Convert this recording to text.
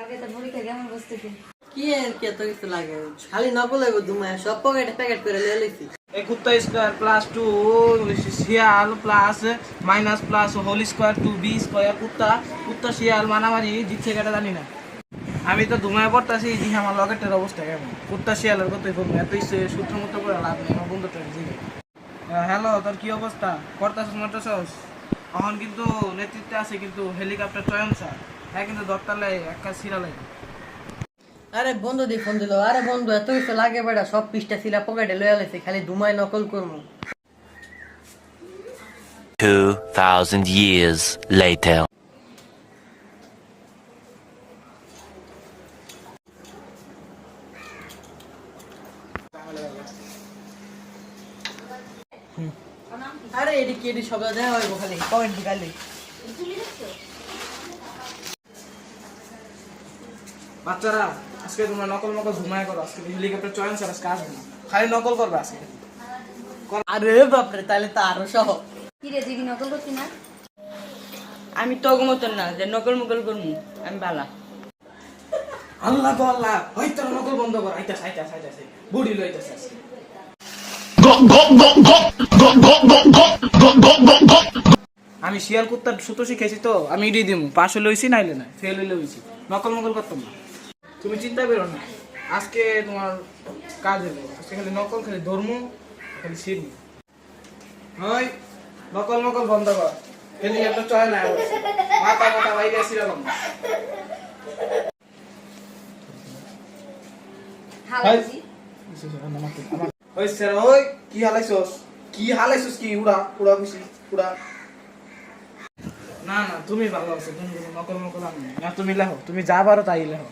লাগে তো পরীক্ষা কেমন বসতেছে? কি আর কি এত কিছু লাগে, খালি নকল লাগবে দুমায় সব পকেটে প্যাকেট করে লিয়ে লইছি। এই কুত্তা স্কোয়ার প্লাস 2 শিয়াল plus minus plus whole square 2b square কুত্তা কুত্তা শিয়াল মারামারি জিতছে কেটে জানি না। আমি তো ধুমায় পড়তাছি যে আমার লকেটের অবস্থা কেমন। কুত্তা শিয়ালের কতই করবো, এত সূত্র মতো করে লাভ নেই। আমার বন্ধুটা জিগে হ্যালো, তোর কি অবস্থা? পড়তাছিস মারতাছস? এখন কিন্তু নেতৃত্বে আছে কিন্তু হেলিকপ্টার চয়ন স্যার, হ্যাঁ কিন্তু দরতালে এক কাজ ছিড়া লাগে। আরে বন্ধু দি ফোন দিল, আরে বন্ধু এত কিছু লাগে বেটা, সব পিসটা ছিলা পকেটে লইয়া লইছি, খালি দুমায় নকল করবো। 2000 years later. আরে এডি কি এডি সব দেওয়া হইব, খালি পকেট ঢুকাইলে। বাচ্চারা আজকে তোমরা নকল নকল ঘুমায় করো, আজকে হেলিকপ্টার চয়ন স্যার আজকে আসবে না, খালি নকল করবে আজকে। আরে বাপরে, তাহলে তো আরো সহ। কি রে, তুই কি নকল করতি না? আমি তো মতন না যে নকল মুকল করবো, আমি বালা। আল্লাহ তো আল্লাহ, হয়তো নকল বন্ধ কর। আইতাছে আইতাছে আইতাছে, বুড়ি লইতাছে আজকে। আমি শিয়াল কুত্তার সুতো শিখেছি তো, আমি ইডি দিমু। পাশ হলে হইছি, নাইলে না, ফেল হইলে হইছি। নকল মকল করতাম না, তুমি চিন্তা করো না। আজকে তোমার কাজ হইব, আজকে খালি নকল, খালি ধর্ম, খালি শিখবো। ওই নকল মকল বন্ধ কর, হেলিকপ্টার চয় না, মাথা মাথা বাইরে আসিলাম। হালাইছি ওই স্যার, ওই কি হালাইছস? কি হালাইছস? কি উড়া উড়া খুশি উড়া? না না, তুমি ভালো আছো, তুমি নকল মকল আমি না। তুমি লেখো, তুমি যা পারো তাই লেখো।